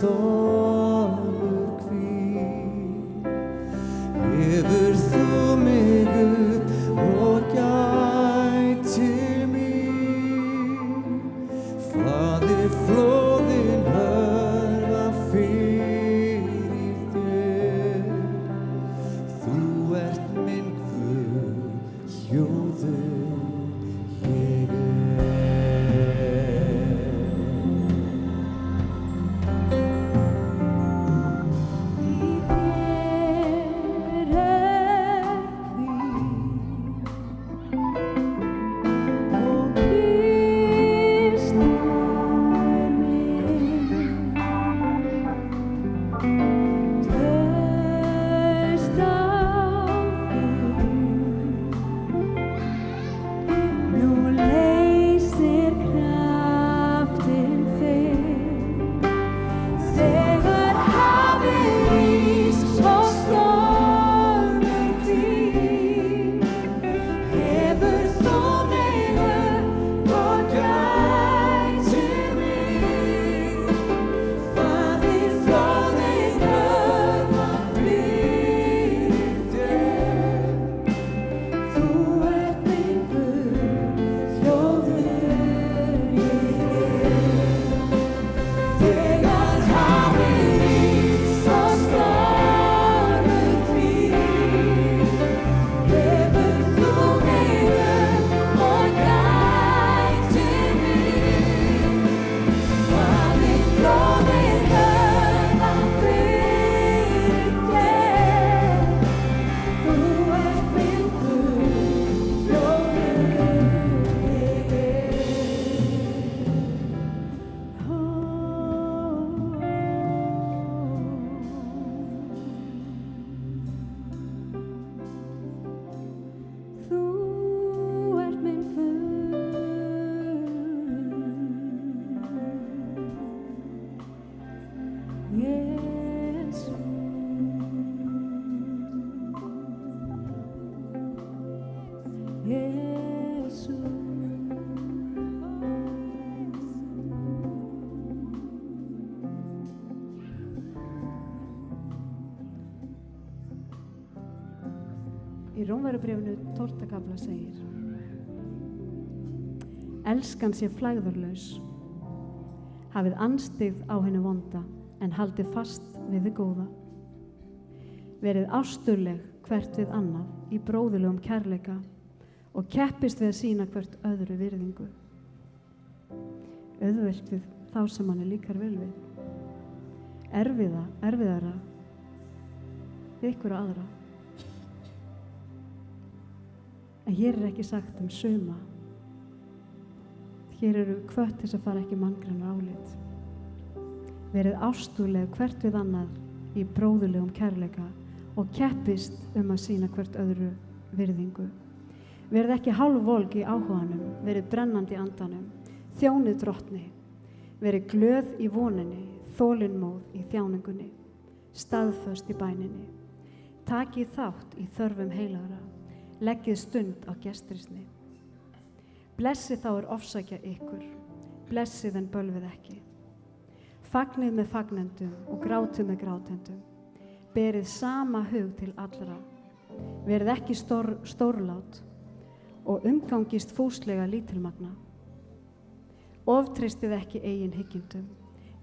stormur hvíl. Hefur þú mig upp og gætir mín. Faðir, flóðin hörfa fyrir þér. Þú ert minn Guð, hljóður ég er. Í Rómverjabréfinu 12. kafla segir: Elskan sé flægðarlaus, hafið anstigð á hinu vonda, en haldið fast við þið góða. Verið ásturleg hvert við annað í bróðurlegum kærleika og keppist við að sýna hvert öðru virðingu. Auðvelt við þá sem manni líkar vel við. Erfiðara við ykkur og aðra. En hér ekki sagt suma. Hér eru hvött þess að fara ekki manngrannar álit. Verið ástúðleg hvert við annað í bróðurlegum kærleika og keppist að sýna hvert öðru virðingu. Verið ekki hálfvolg í áhuganum, verið brennandi í andanum, þjónið drottni, verið glöð í voninni, þolinmóð í þjáningunni, staðföst í bæninni. Takið þátt í þörfum heilagra, leggið stund á gestrisni. Blessið þá ofsækja ykkur, blessið en bölvið ekki. Fagnið með fagnendum og grátið með grátendum. Berið sama hug til allra. Verið ekki stórlát og umgangist fúslega lítilmagna. Oftreystið ekki eigin hyggindum,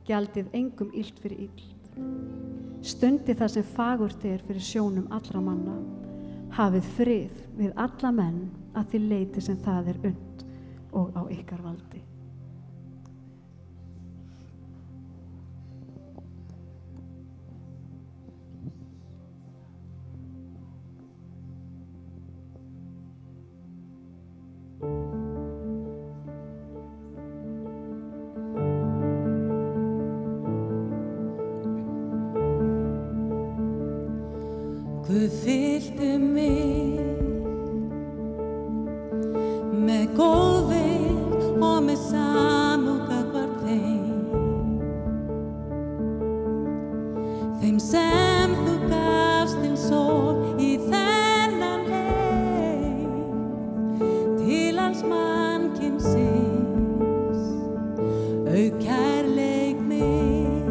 gjaldið engum illt fyrir illt. Stundið það sem fagurt fyrir sjónum allra manna. Hafið frið við alla menn að því leyti sem það unnt og á ykkar valdi. Guð fyllti mig með góðvild og með samúð gagnvart þeim sem þú gafst til sól í þennan heim, til alls mannkynsins, auk kærleik minn.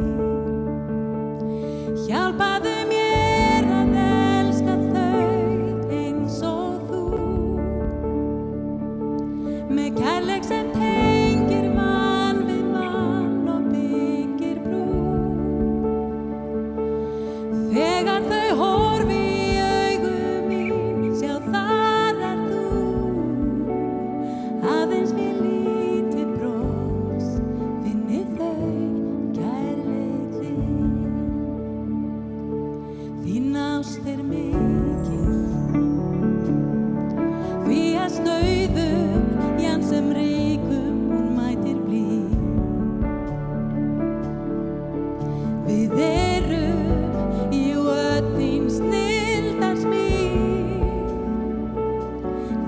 Við erum jú öll þín snilldar smíð,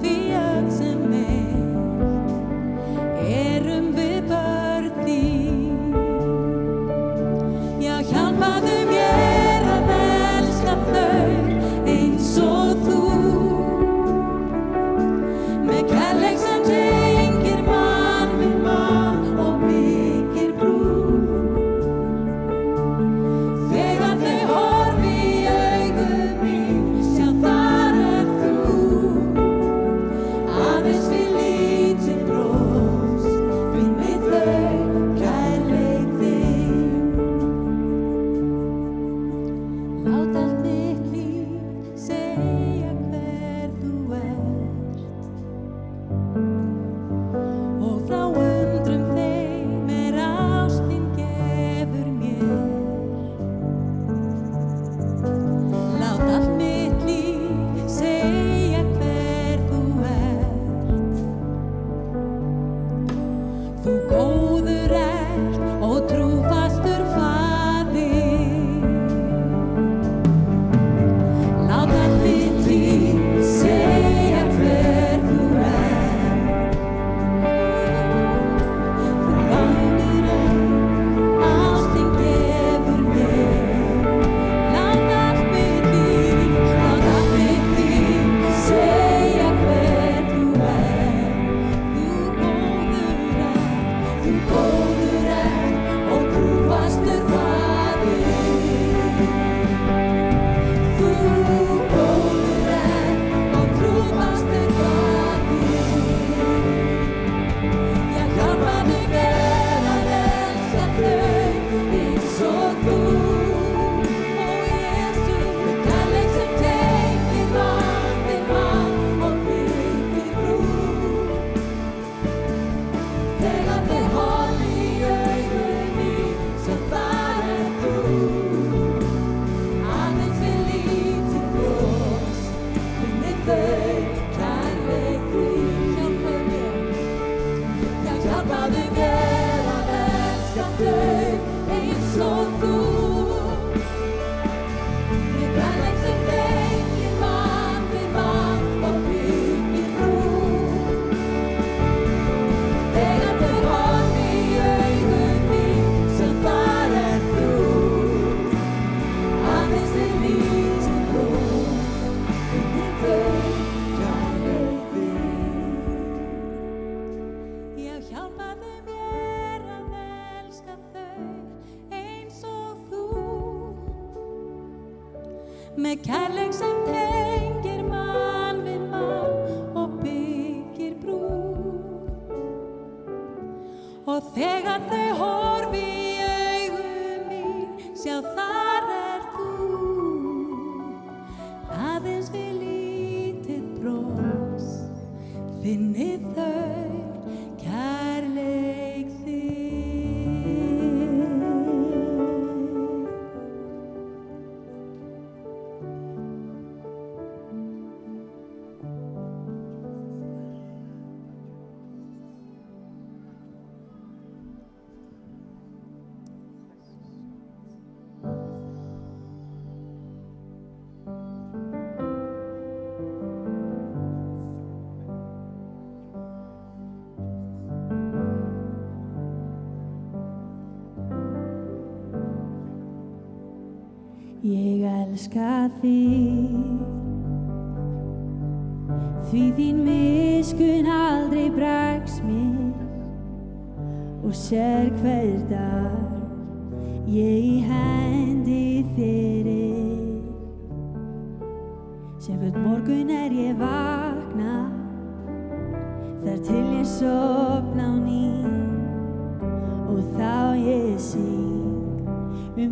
því öll sem erum við börn þín. Já, hjálpaðu mér að elska þau eins og þú, með kærleik sem tengir mann við mann og byggir brú. Þegar þau horfi í augu mín, sjá þar þú, aðeins við lítið bros, finni þau kærleik þinn. Lát allt mitt líf segja hver þú ert, og frá undrum þeim ást þín gefur mér. Lát allt mitt líf segja hver þú ert. Þú góður ert og trúfastur faðir. Lát allt mitt líf segja hver þú ert. Þú langur ást þín gefur mér. Lát allt mitt líf segja hver þú ert. Þú góður ert og trúfastur faðir. Þú góður ert og trúfastur faðir. Já, hjálpaðu mér að elska þau eins og þú, ó Jesú, með kærleik sem tengir mann við mann og byggir brú. Þegar þau horfi í augu mín, sjá þar þú, aðeins við lítið bros, finni þau kærleik þinn. Já, hjálpaðu mér að elska þau eins og þú, með kærleik sem tengir mann við mann og byggir brú. Þegar þau horfi í augu mín, sjá þar þú, aðeins við lítið bros, finni þau kærleik þinn. Já, hjálpaðu mér að elska þau eins og þú, með kærleik sem tengir mann við mann og byggir brú. Og þegar þau horfi í augu mín, sjá þar þú, aðeins við lítið bros, finni þau kærleik þinn. Ég elska þig, því þín miskunn aldrei bregst mér, og sér hver dag ég í hendi fyrir. Sem hvern morgun ég vakna, þar til ég sofna á ný, og þá ég syng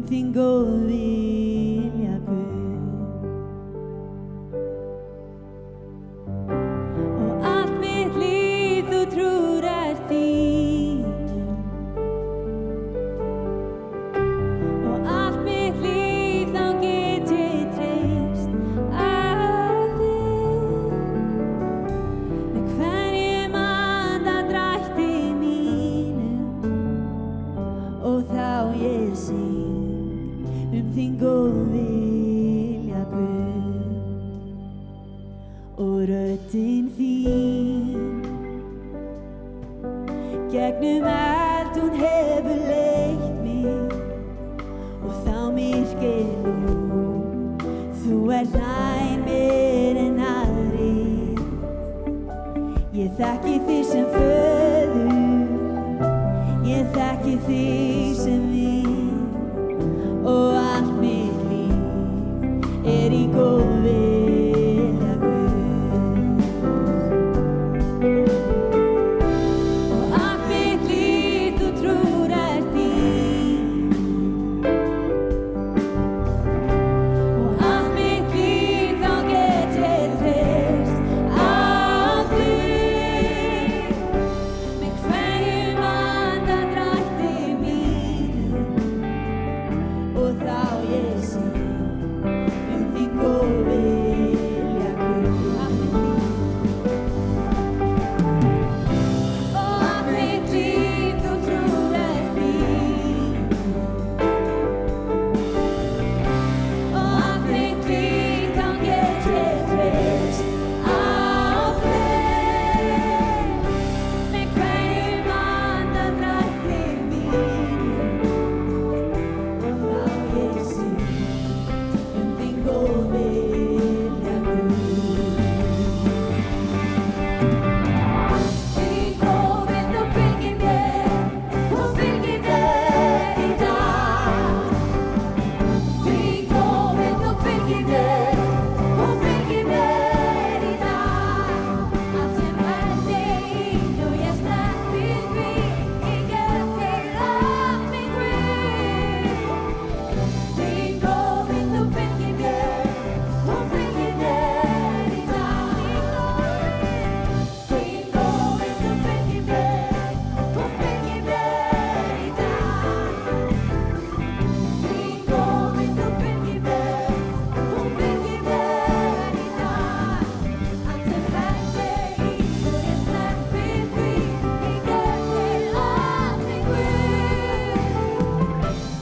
þín góðvilja Guð. Og allt mitt líf þú trúr þínum, og allt mitt líf þá get ég treyst að þig. Með hverjum andardrætti mínum, og þá ég syng þín góð vilja Guð og röddin þín gegnum allt hún hefur leitt mig og þá myrkir nú þú ert nær mér en aðrir ég þekki þig sem föður ég þekki þig sem vin og allt mitt líf er í góð vilja Guð og allt mitt líf þú trúr er þín og allt mitt líf þá get ég treyst á þig með hverjum andardrætti mínum og þá ég syng þín góð vilja Guð og allt mitt líf þú trúr er þín og allt mitt líf þá get ég treyst á þig með hverjum andardrætti mínum og þá ég syng þín góð vilja Guð þín góðvild og fylgir mér í dag þín góðvild og fylgir mér í dag allt sem þín og ég sleppi því ég get þig af mig Guð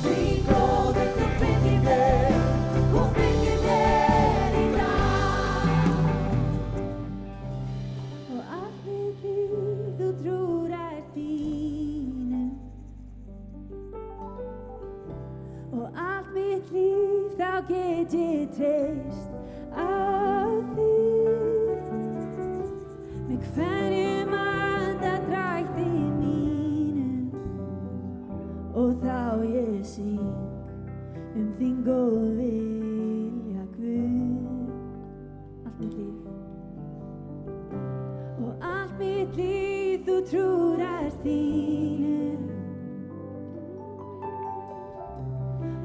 þín góðvild og fylgir mér í dag þín góðvild og fylgir mér í dag þín góðvild og fylgir og allt mitt líf þú trúr er þínu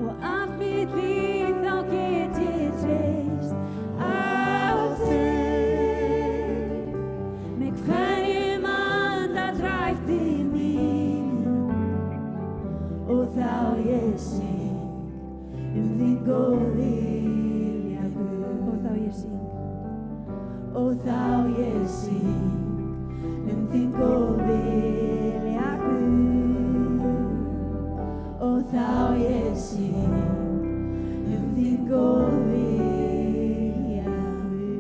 og allt mitt líf þá get ég treyst á þig með hverjum andardrætti mínum og þá ég syng þín góð vilja Guð og þá ég syng þín góð vilja Guð og þá ég syng þín góð vilja Guð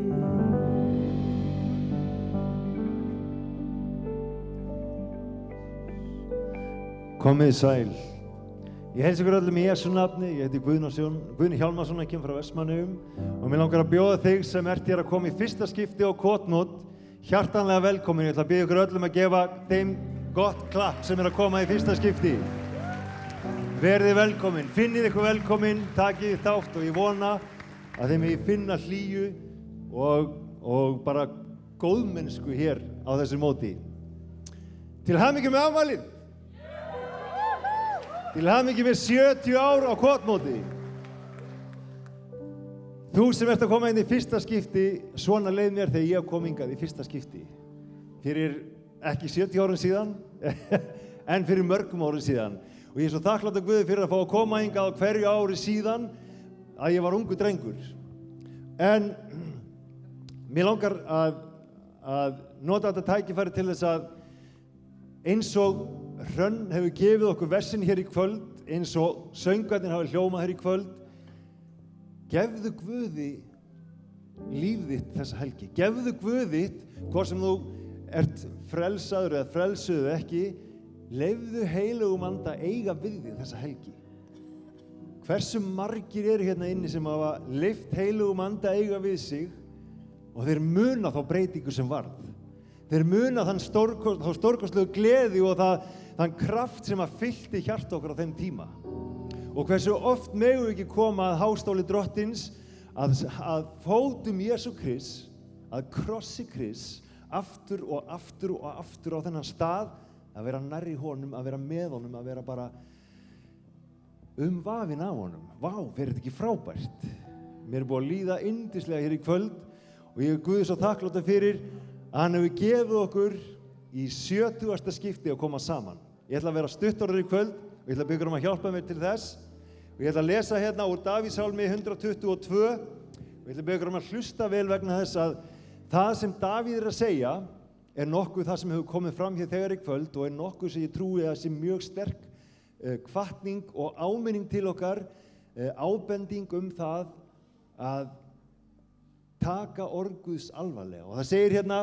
Komið sæl. Ég heilsa ykkur öllum í Jesú nafni. Ég heiti Guðni Hjálmarsson, ég kem frá Vestmannaeyjum og mér langar að bjóða þig sem ert hér að koma í fyrsta skipti á Kotnót hjartanlega velkomin. Ég ætla að biðja ykkur öllum að gefa þeim gott klapp sem er að koma í fyrsta skipti. Verðið velkomin, finnið ykkur velkomin, takið þátt og ég vona að þeim megi finna hlýju og bara góðmennsku hér á þessu móti. Til hamingju með afmælið! Til hamingju með 70 ár á Kotnóti. Þú sem ert að koma inn í fyrsta skipti, svona leið mér þegar ég kom hingað í fyrsta skipti. Fyrir ekki 70 árum síðan, en fyrir mörgum árum síðan. Og ég er svo þakklátt að Guði fyrir að fá að koma hingað á hverju ári síðan að ég var ungur drengur. En mér langar að nota þetta tækifæri til þess að eins og Hrönn hefur gefið okkur versin hér í kvöld eins og söngvarnir hafi hljómað hér í kvöld, gefðu Guði líf þitt þessa helgi. Gefðu Guð þitt, hvort sem þú ert frelsaður eða frelsuð eða ekki, leyfðu heilugum anda eiga við þig þessa helgi. Hversu margir eru hérna inni sem hafa leyft heilugum anda eiga við sig og þeir muna þá breytingu sem varð. Þeir muna þá stórkostlegu gleði og þann kraft sem að fyllti hjarta okkar á þeim tíma. Og hversu oft megum við ekki koma að hástóli drottins, að fótum Jesú Krist, að krossi Krist, aftur og aftur og aftur á þennan stað, að vera nærri honum, að vera með honum, að vera bara vafinn af honum. Vá, verður þetta ekki frábært? Mér er búið að líða yndislega hér í kvöld og ég er Guði svo þakkláttur fyrir að hann hefur gefið okkur í 70. skipti að koma saman. Ég ætla að vera stuttorður í kvöld og ég ætla að biðja um að hjálpa mér til þess og ég ætla að lesa hérna úr Davíðssálmi 122 og ég ætla að biðja um að hlusta vel vegna þess að það sem Davíð er að segja er nokkuð það sem hefur komið fram hér þegar í kvöld og er nokkuð sem ég trúi að sé mjög sterk hvatning og áminning til okkar, ábending það að taka orð Guðs alvarlega. Og það segir hérna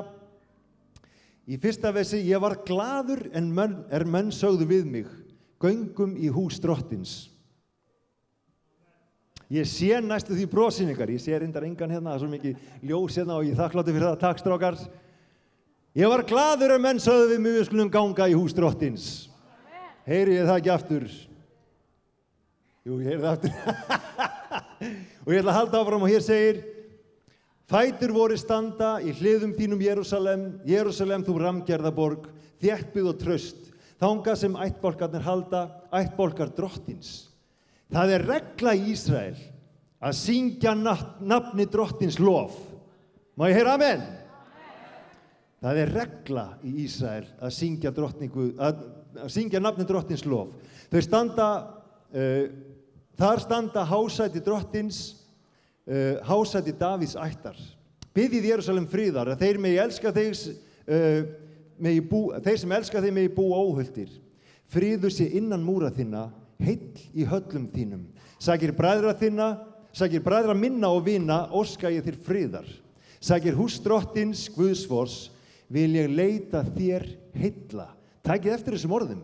í fyrsta versi, ég var glaður en menn sögðu við mig, göngum í hús drottins. Ég sé næstu því brosin ykkar, ég sé reyndar engan hérna, það er svo mikið ljós hérna og ég þakkláttur fyrir það, takk strákar. Ég var glaður en menn sögðu við mig, við skulum ganga í hús drottins. Heyri ég það ekki aftur? Jú, ég heyri það aftur. Og ég ætla að halda áfram og hér segir, fætur voru standa í hliðum þínum Jerúsalem, Jerúsalem þú rammgerðaborg, þéttbyggð og traust, þangað sem ættbálkarnir halda, ættbálkar drottins. Það er regla í Ísrael að syngja nafni drottins lof. Má ég heyra amen? Það er regla í Ísrael að syngja nafni drottins lof. Þar standa hásæti drottins, hásæti Davíðs ættar. Biðjið Jerúsalem friðar að þeir megi elska þig, þeir sem elska þig megi búa óhultir. Friður sé innan múra þinna, heill í höllum þínum. Sækir bræðra minna og vina, óska ég þér friðar. Sækir hús drottins, Guðsvors, vil ég leita þér heilla. Takið eftir þessum orðum.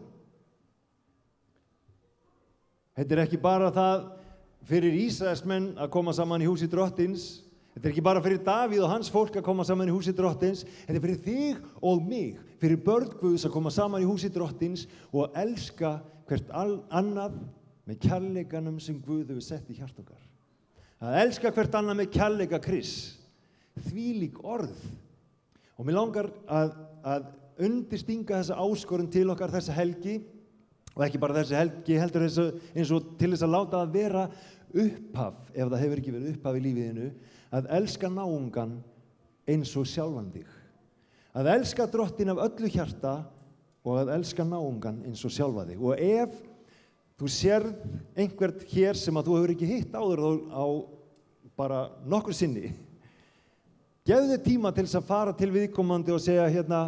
Þetta er ekki bara það fyrir Ísraelsmenn að koma saman í húsi drottins. Þetta er ekki bara fyrir Davíð og hans fólk að koma saman í húsi drottins. Þetta er fyrir þig og mig, fyrir börn Guðs að koma saman í húsi drottins og elska hvert annað með kærleikanum sem Guð hefur sett í hjarta okkar. Að elska hvert annað með kærleika Krists. Þvílík orð. Og mér langar að undirstinga þessa áskorun til okkar þessa helgi og ekki bara þessi helgi heldur eins og til þess að láta það vera upphaf, ef það hefur ekki verið upphaf í lífiðinu, að elska náungan eins og sjálfan þig. Að elska drottin af öllu hjarta og að elska náungan eins og sjálfa þig. Og ef þú sérð einhvern hér sem að þú hefur ekki hitt áður á bara nokkur sinni, gefðu þér tíma til þess að fara til viðkomandi og segja hérna,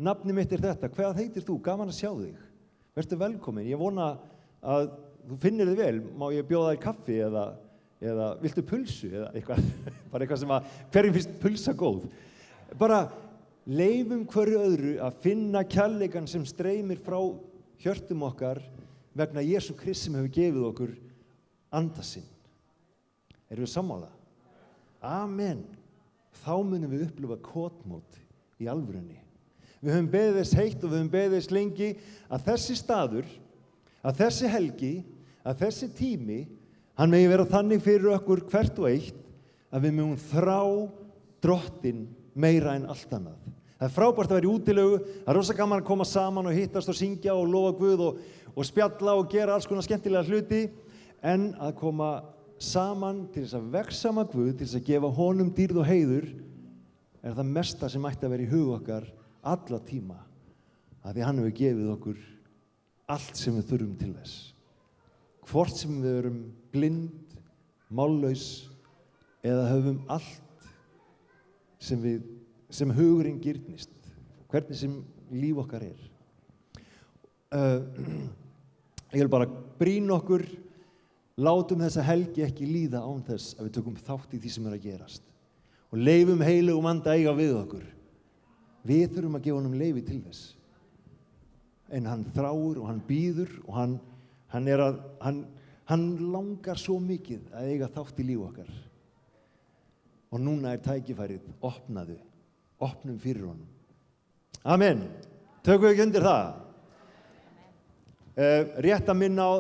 nafni mitt er þetta, hvað heitir þú, gaman að sjá þig, vertu velkomin, ég vona að þú finnir þig vel, má ég bjóða þér kaffi eða viltu pulsu eða eitthvað, bara eitthvað sem að, hverjum finnst pulsa góð. Bara leifum hverju öðru að finna kærleikann sem streymir frá hjörtum okkar vegna Jesú Krist sem hefur gefið okkur anda sinn. Erum við sammála? Amen. Þá munum við upplifa kotmót í alvörunni. Við höfum beðið þess heitt og við höfum beðið þess lengi að þessi staður, að þessi helgi, að þessi tími, hann megi vera þannig fyrir okkur hvert og eitt að við mögum þrá drottin meira en allt annað. Það er frábært að vera í útilegu, það er rosa gaman að koma saman og hittast og syngja og lofa Guð og spjalla og gera alls konar skemmtilega hluti, en að koma saman til þess að vegsama Guð, til þess að gefa honum dýrð og heiður, er það mesta sem ætti að vera í hug okkar alla tíma, að því hann hefur gefið okkur allt sem við þurfum til þess. Hvort sem við erum blind, mállaus eða höfum allt sem hugurinn girnist, hvernig sem líf okkar er. Ég vil bara brýna okkur, látum þessa helgi ekki líða án þess að við tökum þátt í því sem að gerast. Og leifum heilugum anda eiga við okkur. Við þurfum að gefa honum leyfi til þess. En hann þráir og hann býður og hann langar svo mikið að eiga þátt í líf okkar. Og núna tækifærið, opnum fyrir honum. Amen. Tökum við ekki undir það? Rétt að minna á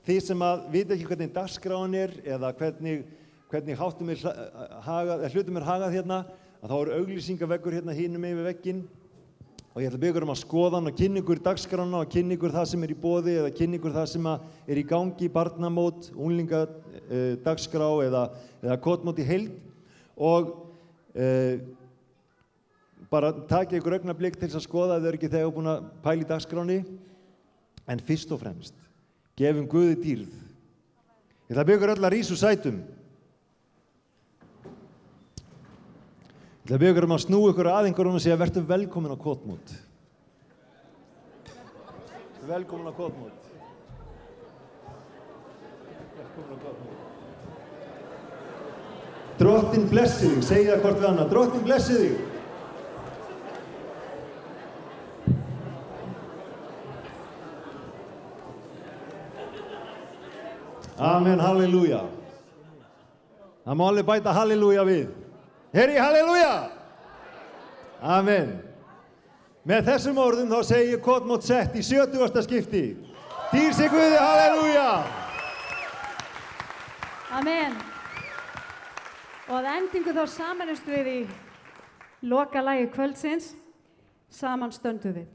því sem að vita ekki hvernig dagskráin eða hvernig hlutum hagað hérna, að þá auglýsingaveggur hérna hinum yfir vegginn og ég ætla að biðja ykkur að skoða hann og kynna ykkur dagskrána og kynna ykkur það sem í boði eða kynna ykkur það sem í gangi, barnamót, unglingadagskrá eða kotmót í heild og bara takið ykkur augnablik til þess að skoða ef þau eru ekki þegar búin að pæla í dagskráni. En fyrst og fremst, gefum Guði dýrð. Ég ætla að biðja ykkur öll að rísa úr sætum. Ég ætla að biðja ykkur að snúa ykkur að einhverjum og segja vertu velkomin á kotmót. Velkomin á kotmót. Velkomin á kotmót. Drottinn blessi þig, segja það hvort við annað. Drottinn blessi þig. Amen, halleluja. Það má alveg bæta halleluja við. Heyri, halleluja. Amen. Með þessum orðum þá segi ég kotmót sett í 70. skipti. Dýr sé Guði, halleluja. Amen. Og að endingu þá samanumst við í lokalagi kvöldsins. Saman stöndum við.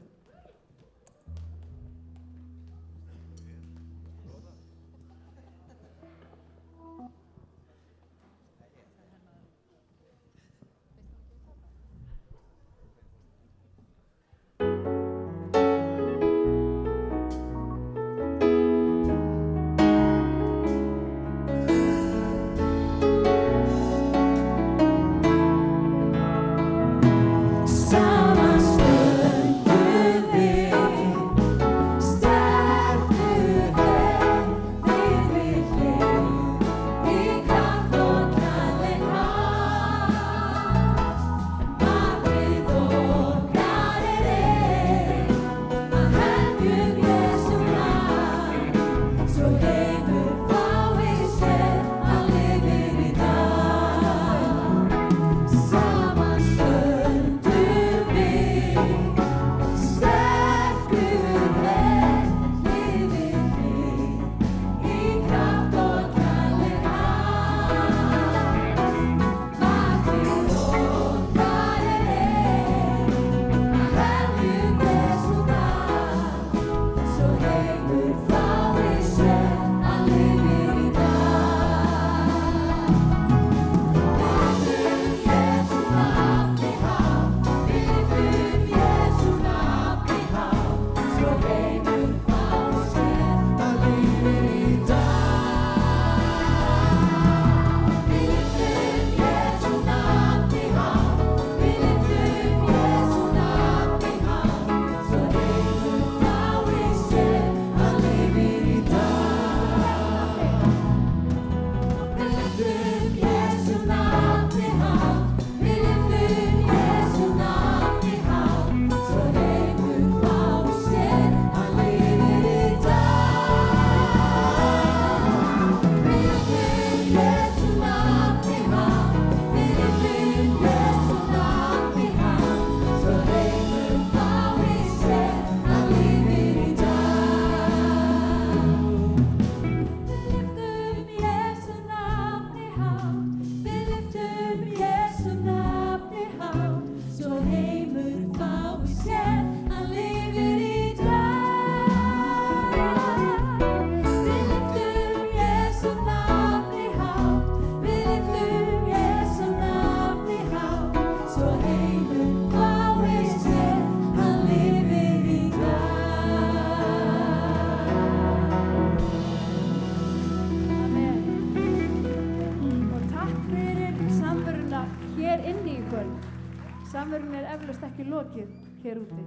Samverun eflaust ekki lokið hér úti.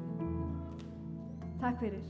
Takk fyrir.